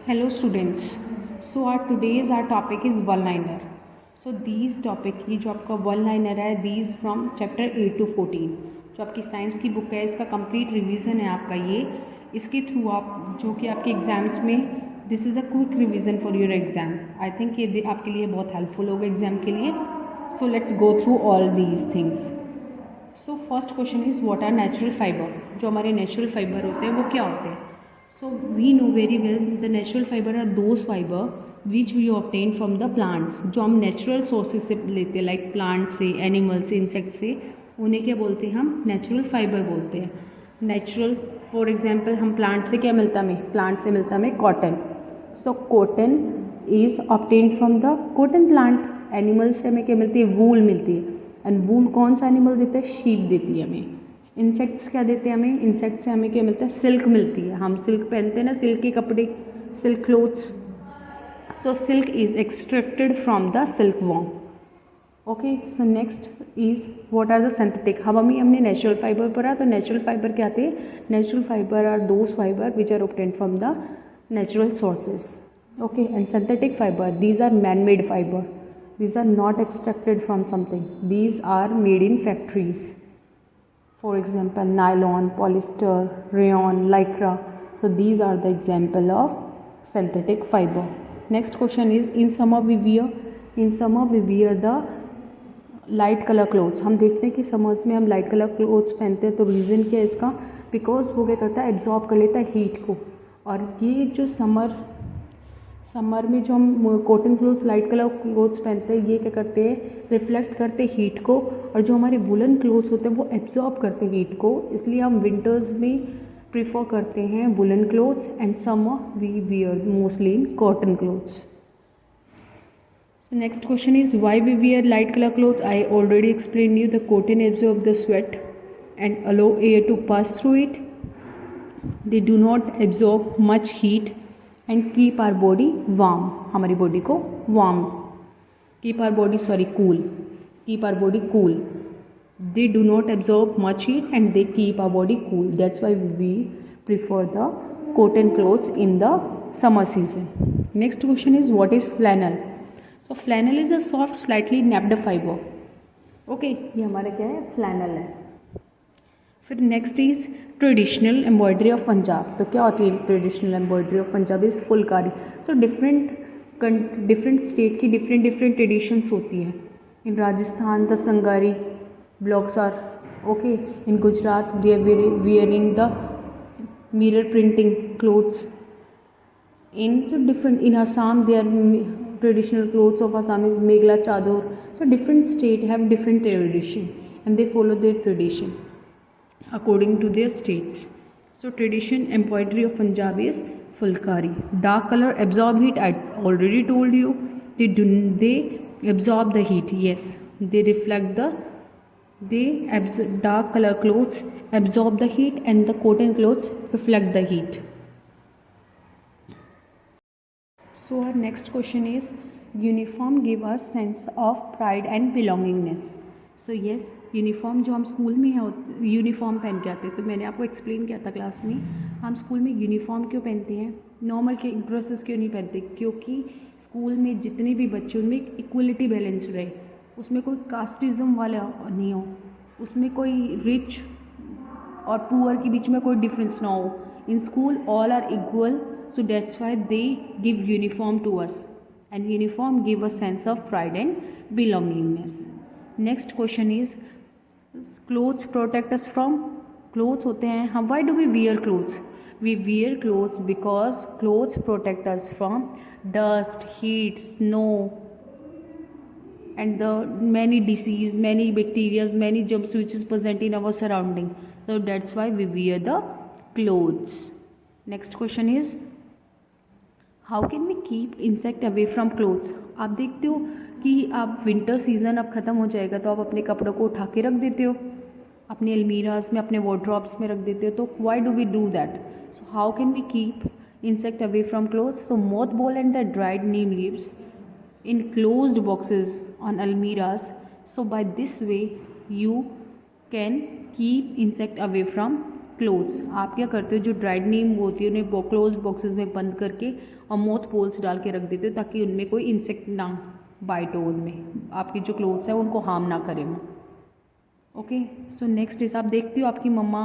Hello students. So our today's our topic is one liner. So these topic ये जो आपका one liner है these from chapter 8 to 14 जो आपकी science की बुक है इसका कंप्लीट रिवीजन है आपका ये इसके थ्रू आप जो कि आपके एग्जाम्स में this is a quick revision for your exam I think ये आपके लिए बहुत हेल्पफुल होगा एग्जाम के लिए. So let's go through all these things. So first question is what are natural fibre. जो हमारे नेचुरल फाइबर होते हैं वो क्या होते हैं. So we know very well the natural fiber are those fiber which we obtain from the plants. जो हम नेचुरल सोर्सेज से लेते हैं लाइक प्लांट से, एनिमल से, इंसेक्ट से, उन्हें क्या बोलते हैं हम नेचुरल फाइबर बोलते हैं. नेचुरल फॉर एग्जांपल हम प्लांट से क्या मिलता हमें, प्लांट से मिलता हमें cotton. So cotton is obtained from the cotton plant. Animal से हमें क्या मिलती है, वूल मिलती है. एंड वूल कौन सा एनिमल देता है, शीप देती है हमें. इंसेक्ट्स क्या देते हैं हमें, इंसेक्ट से हमें क्या मिलता है, सिल्क मिलती है. हम सिल्क पहनते हैं ना, सिल्क के कपड़े, silk clothes. So silk is extracted from the silk worm. Okay. So next is what are the synthetic. हमने नेचुरल फाइबर पढ़ा. तो नेचुरल फाइबर क्या थे, natural fibre are those fibre which are obtained from the natural sources. Okay. And synthetic fibre these are man made fibre. These are not extracted from something. These are made in factories. For example, nylon, polyester, rayon, lycra. So these are the example of synthetic fiber. Next question is in summer we wear the light color clothes. हम देखते हैं कि summers में हम light colour clothes पहनते हैं. तो reason क्या है इसका, बिकॉज वो क्या करता है, एब्जॉर्ब कर लेता है हीट को. और ये जो समर में जो हम cotton clothes, light colour clothes पहनते हैं, ये क्या करते हैं, रिफ्लेक्ट करते हैं हीट को. और जो हमारे वुलन क्लोथ्स होते हैं वो एब्जॉर्ब करते हैं हीट को. इसलिए हम विंटर्स में प्रीफर करते हैं woollen clothes and summer we wear mostly in cotton clothes. So next question is why we wear light colour clothes. I already explain you the cotton absorb the sweat and allow air to pass through it. They do not absorb much heat and keep our body warm. हमारी body को warm, keep our body cool. They do not absorb much heat and they keep our body cool. That's why we prefer the cotton clothes in the summer season. Next question is what is flannel. So flannel is a soft slightly napped fiber. Okay, ये हमारा क्या है, flannel है. फिर next is traditional embroidery of Punjab. तो क्या होती है traditional embroidery of Punjab, is Phulkari. So different state की डिफरेंट ट्रेडिशंस होती हैं. In Rajasthan the Sanganeri blocks are okay. In Gujarat they are wearing the mirror printing clothes. In Assam they are traditional clothes of Assam is mekhela chador. So different state have different tradition and they follow their tradition according to their states. So tradition embroidery of Punjab is fulkari. Dark color absorb heat. I already told you they absorb the heat. Yes, they reflect dark color clothes absorb the heat and the cotton clothes reflect the heat. So our next question is uniform give us sense of pride and belongingness. So yes, uniform जो हम school में uniform पहन के आते हैं. तो मैंने आपको एक्सप्लेन किया था क्लास में, हम स्कूल में यूनिफॉर्म क्यों पहनते हैं, नॉर्मल के ड्रेसेस क्यों नहीं पहनते, क्योंकि स्कूल में जितने भी बच्चे उनमें एक इक्वलिटी बैलेंस रहे. उसमें कोई कास्टिज़म वाला नहीं हो, उसमें कोई रिच और पुअर के बीच में कोई डिफरेंस ना हो. In school all are equal. So that's why they give uniform to us and uniform give a sense of pride and belongingness. Next question is clothes protect us from. Clothes होते हैं हम, why do we wear clothes, we wear clothes because clothes protect us from dust, heat, snow and the many disease, many bacterias, many germs which is present in our surrounding. So that's Y we wear the clothes. Next question is how can we keep insect away from clothes. आप देखते हो कि आप winter season अब ख़त्म हो जाएगा तो आप अपने कपड़ों को उठा के रख देते हो, अपने अलमीराज में, अपने वार्डरोब्स में रख देते हो. तो why do we do that. So how can we keep insect away from clothes. So moth ball and the dried neem leaves in closed boxes on almirahs. So by this way you can keep insect away from clothes, आप क्या करते हो, जो dried नीम होती है उन्हें close boxes में बंद करके और मोथ पोल्स डाल के रख देते हो ताकि उनमें कोई इंसेक्ट ना बाइट हो, उनमें आपकी जो क्लोथ्स है उनको हार्म ना करें वो। ओके, सो नेक्स्ट इस आप देखती हो आपकी मम्मा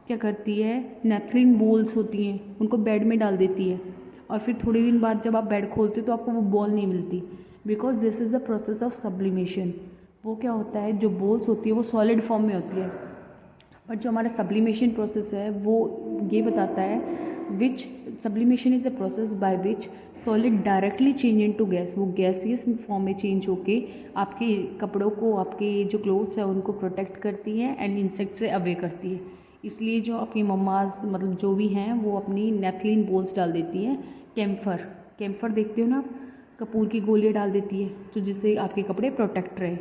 क्या करती है, नैपकिन बॉल्स होती हैं उनको बेड में डाल देती है और फिर थोड़े दिन बाद जब आप बेड खोलते हो तो आपको वो बॉल नहीं मिलती, because this is a process of sublimation. वो क्या होता है, जो बॉल्स होती है वो सॉलिड फॉर्म में होती है, बट जो हमारा सब्लिमेशन प्रोसेस है वो ये बताता है which sublimation is a process by which solid directly change into gas, वो गैसियस फॉर्म में चेंज होके आपके कपड़ों को, आपके जो क्लोथ्स है उनको प्रोटेक्ट करती है एंड इंसेक्ट से अवे करती है। इसलिए जो आपकी मम्माज मतलब जो भी हैं वो अपनी नैपकिन बॉल्स डाल देती हैं, कैम्फर देखते हो ना आप, कपूर की गोलियाँ डाल देती है तो जिससे आपके कपड़े प्रोटेक्ट रहे।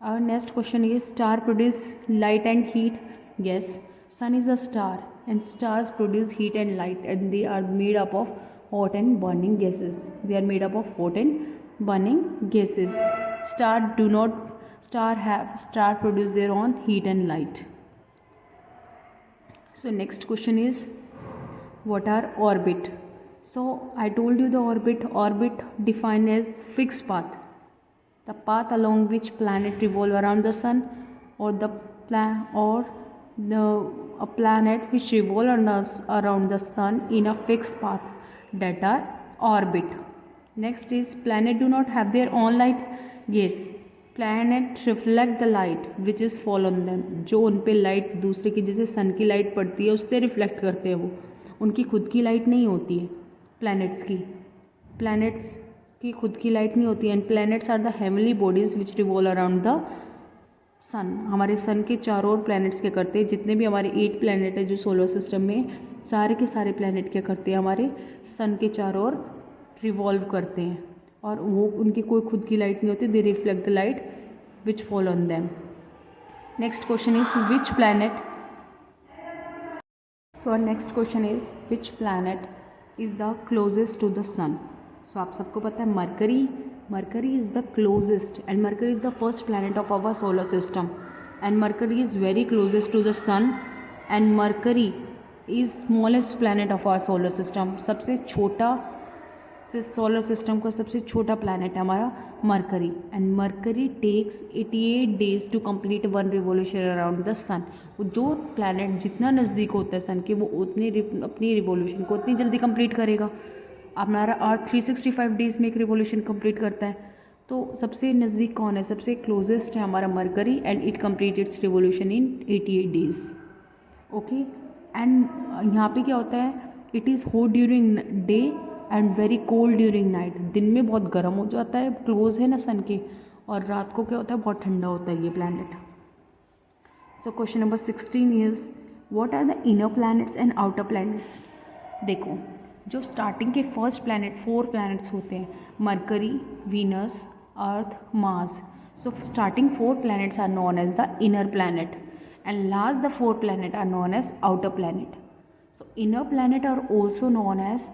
Our next question is, star produce light and heat. Yes, sun is a star and stars produce heat and light and they are made up of hot and burning gases. They are made up of hot and burning gases. Star produce their own heat and light. So next question is, what are orbit? So I told you the orbit defined as fixed path, the path along which planet revolve around the sun, or a planet which revolve around the sun in a fixed path, that are orbit. Next is, planet do not have their own light. Yes, planet reflect the light which is fall on them. जो उन पे light दूसरे की, जैसे सन की light पड़ती है उससे रिफ्लेक्ट करते हैं वो, उनकी खुद की लाइट नहीं होती है प्लैनेट्स की खुद की लाइट नहीं होती है। And planets are the heavenly bodies which revolve around the sun. हमारे सन के चारों ओर प्लैनेट्स क्या करते हैं, जितने भी हमारे 8 प्लैनेट है जो सोलर सिस्टम में, सारे के सारे प्लैनेट क्या करते हैं, हमारे सन के चारों ओर रिवॉल्व करते हैं और वो उनकी कोई खुद की लाइट नहीं होती, they reflect the light which fall on them. Next question is, which planet, so next question is, which planet is the closest to the sun. So आप सबको पता है Mercury is the closest and Mercury is the first planet of our solar system and Mercury is very closest to the sun and Mercury is smallest planet of our solar system. सबसे छोटा solar system का सबसे छोटा planet है हमारा Mercury and Mercury takes 88 days to complete 1 revolution around the sun. जो planet जितना नज़दीक होता है सन के वो उतनी अपनी रिवोल्यूशन को उतनी जल्दी कंप्लीट करेगा। हमारा अर्थ 365 डेज में एक रिवोल्यूशन कंप्लीट करता है, तो सबसे नज़दीक कौन है, सबसे क्लोजेस्ट है हमारा Mercury and it complete it's revolution in 88 days. Okay, and यहाँ पे क्या होता है, it is hot during day and very cold during night. दिन में बहुत गर्म हो जाता है, क्लोज है ना सन के, और रात को क्या होता है, बहुत ठंडा होता है ये planet. So question number 16 is, what are the inner planets and outer planets. देखो, जो स्टार्टिंग के फर्स्ट प्लैनेट 4 प्लैनेट्स होते हैं, Mercury, Venus, Earth, Mars. So starting 4 planets are known as the inner planet and last the 4 planet are known as outer planet. So inner planet are also known as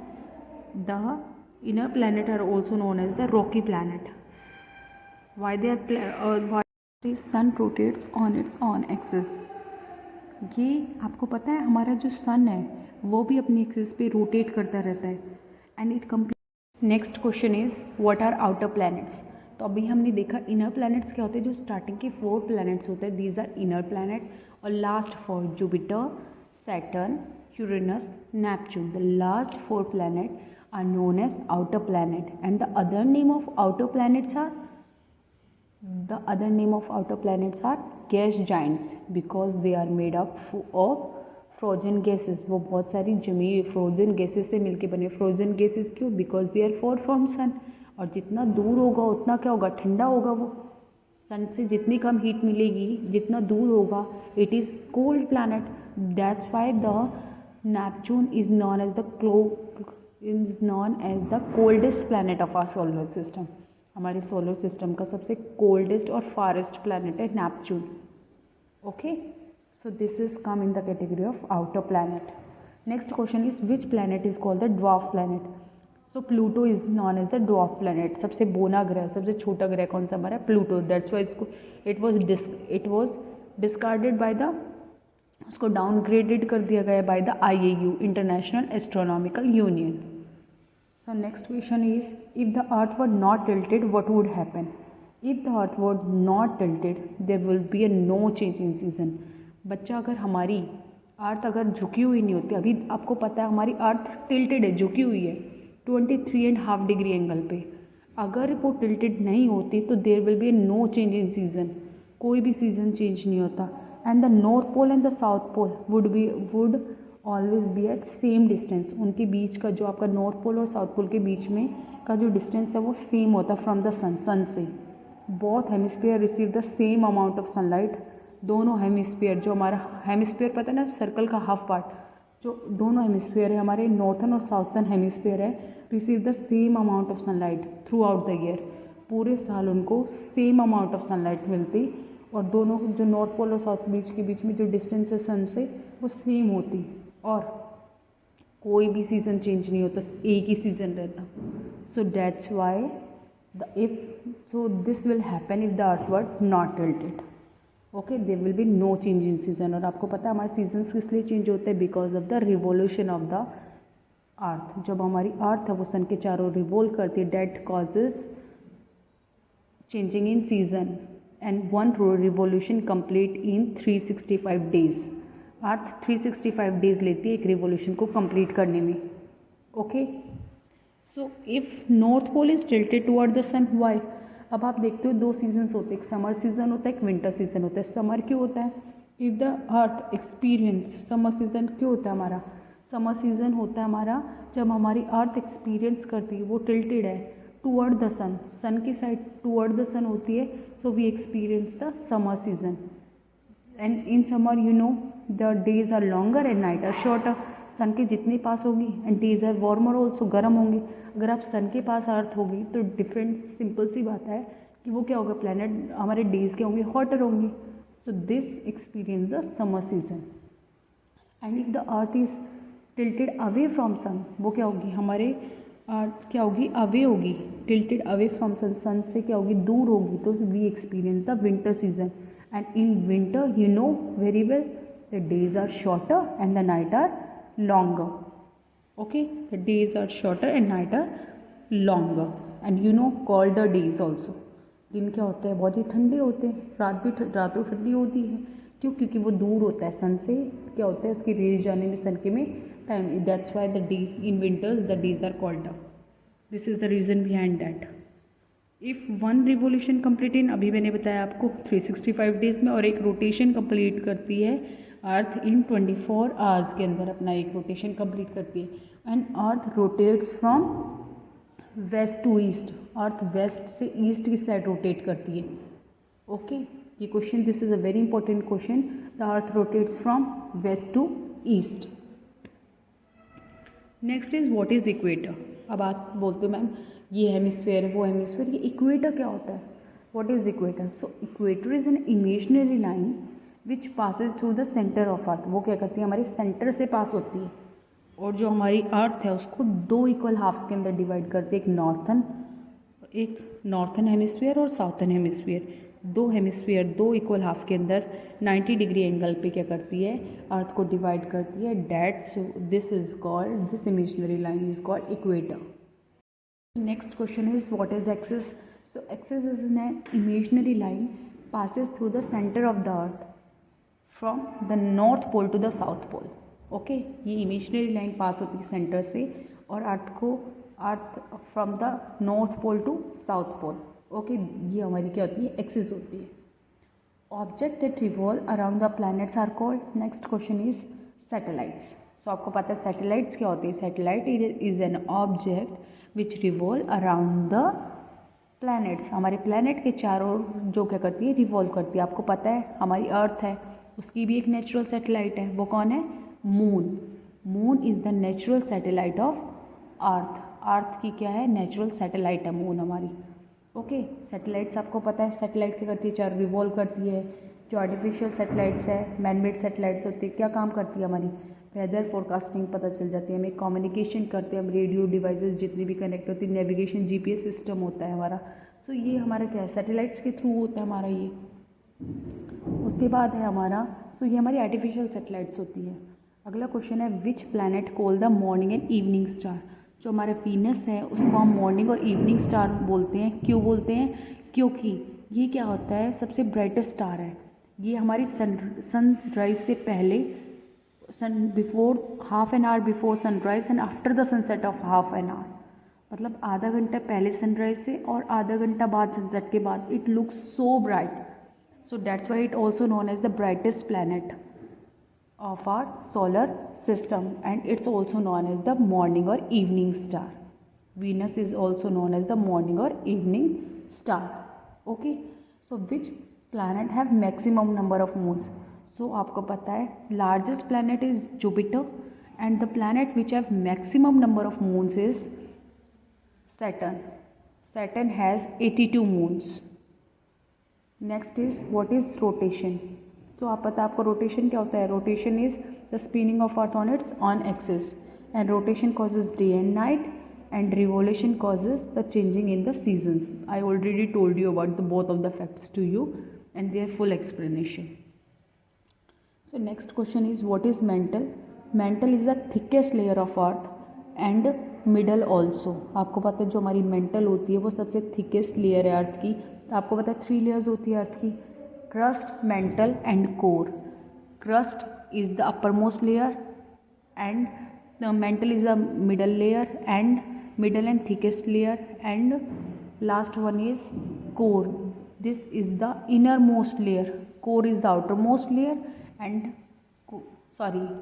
the rocky planet. Why they are why the sun rotates on its own axis? ये आपको पता है, हमारा जो सन है वो भी अपनी एक्सिस पे रोटेट करता रहता है and it complete. Next question is, what are outer planets. तो अभी हमने देखा इनर प्लैनेट्स क्या होते हैं, जो स्टार्टिंग के 4 प्लैनेट्स होते हैं, दीज आर इनर प्लैनेट, और last 4 Jupiter, Saturn, Uranus, Neptune. The last 4 planet are known as outer planet and the other name of outer planets are gas giants because they are made up of frozen gases। वो बहुत सारी जमी frozen gases से मिलके बने। Frozen gases क्यों, because they are far from sun, और जितना दूर होगा उतना क्या होगा, ठंडा होगा। वो सन से जितनी कम हीट मिलेगी, जितना दूर होगा, it is cold planet. That's why the Neptune is known as the coldest planet of our solar system. हमारे सोलर सिस्टम का सबसे कोल्डेस्ट और फारेस्ट प्लैनेट है Neptune. Okay, so this is come in the category of outer planet. Next question is, which planet is called the dwarf planet. So Pluto is known as the dwarf planet. सबसे बोना ग्रह, सबसे छोटा ग्रह कौन सा हमारा, प्लूटो। दैट्स वाई इसको it was discarded by the उसको डाउनग्रेडेड कर दिया गया by the IAU, international astronomical union. So next question is, if the earth were not tilted, what would happen? If the earth were not tilted, there will be a no change in season. बच्चा, अगर हमारी अर्थ अगर झुकी हुई नहीं होती, अभी आपको पता है हमारी अर्थ टिल्टेड है, झुकी हुई है 23.5 डिग्री एंगल पे. अगर वो टिल्टेड नहीं होती तो there will be no change in season, कोई भी सीजन चेंज नहीं होता. And the north pole and the south pole would always be at same distance. उनके बीच का जो आपका नॉर्थ पोल और साउथ पोल के बीच में का जो डिस्टेंस है वो सेम होता है फ्रॉम द सन से. Both hemisphere receive the same amount of sunlight. दोनों हेमिस्फीयर, जो हमारा हेमिस्फीयर पता है ना, सर्कल का हाफ पार्ट, जो दोनों हेमिस्फीयर है हमारे नॉर्थन और साउथर्न हेमिस्फीयर है, receive the same amount of sunlight through out the year. पूरे साल उनको सेम अमाउंट ऑफ सनलाइट मिलती और दोनों जो नॉर्थ पोल और साउथ बीच के बीच में जो डिस्टेंस है सन से वो सेम होती और कोई भी सीज़न चेंज नहीं होता, एक ही सीज़न रहता. So that's why this will happen if the earth were not tilted. Okay, there will be no change in season. और आपको पता है हमारे सीजन्स किस लिए चेंज होते हैं? Because of the revolution of the earth. जब हमारी अर्थ है वो सन के चारों रिवोल्व करती है, that causes changing in season. And one revolution complete in 365 days. Earth 365 days लेती है एक रिवोल्यूशन को कंप्लीट करने में. Okay, so if north pole is tilted toward the sun, why? अब आप देखते हो दो सीजन्स होते हैं, एक समर सीजन होता है, एक विंटर सीजन होता है. समर क्यों होता है? If the earth experience summer season क्यों होता है हमारा? समर सीजन होता है हमारा जब हमारी अर्थ एक्सपीरियंस करती है, वो टिल्टेड है टुवर्ड द सन, सन की साइड टुवर्ड द सन होती है. So we experience the summer season. And in summer you know the days are longer and night are shorter. Sun के जितने पास होगी and days are warmer also, गर्म होंगे. अगर आप सन के पास अर्थ होगी तो डिफरेंट सिंपल सी बात है कि वो क्या होगा, प्लैनेट हमारे डेज के होंगे, हॉटर होंगे. So this experience the summer season. And if the earth is tilted away from sun, वो क्या होगी, हमारे अर्थ क्या होगी, अवे होगी, tilted away from sun, sun से क्या होगी, दूर होगी. तो we experience the winter season. And in winter, you know very well, the days are shorter and the night are longer. Okay, the days are shorter and night are longer. And you know colder days also. दिन क्या होते हैं, बहुत ही ठंडे होते हैं. रात ठंडी होती है. क्यों? क्योंकि वो दूर होता है सन से. क्या होता है, उसकी रेज जाने में सन के में time. That's why the day in winters the days are colder. This is the reason behind that. If one revolution complete in, अभी मैंने बताया आपको 365 डेज में, और एक रोटेशन कंप्लीट करती है अर्थ इन 24 आवर्स के अंदर अपना एक रोटेशन कंप्लीट करती है. And earth rotates from west to east. Earth west से ईस्ट की साइड रोटेट करती है. ओके, ये question, this is a very important question. The earth rotates from west to east. Next is what is equator. अब आप बोलते हो ma'am ये हेमिस्फीयर है, वो हेमिस्फीयर, ये इक्वेटर क्या होता है? What is equator? So equator is an imaginary line which passes through the centre of earth. वो क्या करती है, हमारे सेंटर से पास होती है और जो हमारी अर्थ है उसको दो इक्वल हाफ्स के अंदर डिवाइड करती है, एक नॉर्थन हेमिस्फीयर और साउथर्न हेमिस्फीयर. दो हेमिस्फीयर दो इक्वल हाफ के अंदर 90 डिग्री एंगल पे क्या करती है, अर्थ को डिवाइड करती है. That's this imaginary line is called equator. Next question is what is axis? So axis is an imaginary line passes through the center of the earth from the north pole to the south pole. Okay, ये imaginary line पास होती है center से और earth from the north pole to south pole. Okay, ये हमारी क्या होती है, एक्सिस होती है. Object that revolve around the planets are called. Next question is satellites. So आपको पता है सैटेलाइट्स क्या होती है. Satellite is an object which revolve around the planets. हमारे प्लैनेट के चारों ओर जो क्या करती है, रिवॉल्व करती है. आपको पता है हमारी अर्थ है, उसकी भी एक नेचुरल सैटेलाइट है. वो कौन है? Moon. Moon is the natural satellite of earth. Earth की क्या है, नेचुरल सैटेलाइट है मून हमारी. ओके, सैटेलाइट्स आपको पता है सैटेलाइट क्या करती है, चारों रिवॉल्व करती है. जो आर्टिफिशियल सैटेलाइट्स है, मैनमेड सैटेलाइट्स होती है, क्या काम करती है, हमारी वेदर फोरकास्टिंग पता चल जाती है, हमें कम्युनिकेशन करते हैं हम, रेडियो डिवाइसेस जितनी भी कनेक्ट होती है, नेविगेशन जीपीएस सिस्टम होता है हमारा. सो ये हमारा क्या है, सैटेलाइट्स के थ्रू होता है हमारा ये. उसके बाद है हमारा, सो ये हमारी आर्टिफिशियल सैटेलाइट्स होती है। अगला क्वेश्चन है which planet call the morning and evening star. जो हमारा वीनस है उसको हम मॉर्निंग और इवनिंग स्टार बोलते हैं। क्यों बोलते हैं? क्योंकि ये क्या होता है, सबसे ब्राइटेस्ट स्टार है। ये हमारी सनराइज से पहले, before half an hour before sunrise and after the sunset of half an hour, मतलब आधा घंटा पहले सनराइज से और आधा घंटा बाद सनसेट के बाद, it looks so bright. So that's why it also known as the brightest planet of our solar system, and it's also known as the morning or evening star. Venus is also known as the morning or evening star. Okay, so which planet have maximum number of moons? So आपको पता है largest planet is Jupiter and the planet which have maximum number of moons is Saturn. Saturn has 82 moons. Next is what is rotation. तो आप पता है आपको rotation क्या होता है? Rotation is the spinning of earth on its on axis, and rotation causes day and night, and revolution causes the changing in the seasons. I already told you about the both of the facts to you and their full explanation. So next question is what is mantle. Mantle is the thickest layer of earth and middle also. आपको पता है जो हमारी mental होती है वो सबसे thickest layer है अर्थ की। आपको पता है 3 लेयर्स होती है अर्थ की, crust, mental and core. Crust is the upper most layer and the mental is the middle layer and middle and thickest layer, and last one is core. This is the inner most layer, core is the outer most layer, and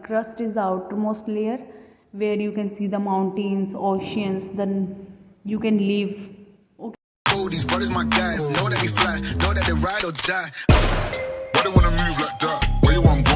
crust is the outermost layer where you can see the mountains, oceans, then you can live. These brothers my guys, know that we fly, know that they ride or die. Why they wanna move like that? Where you want?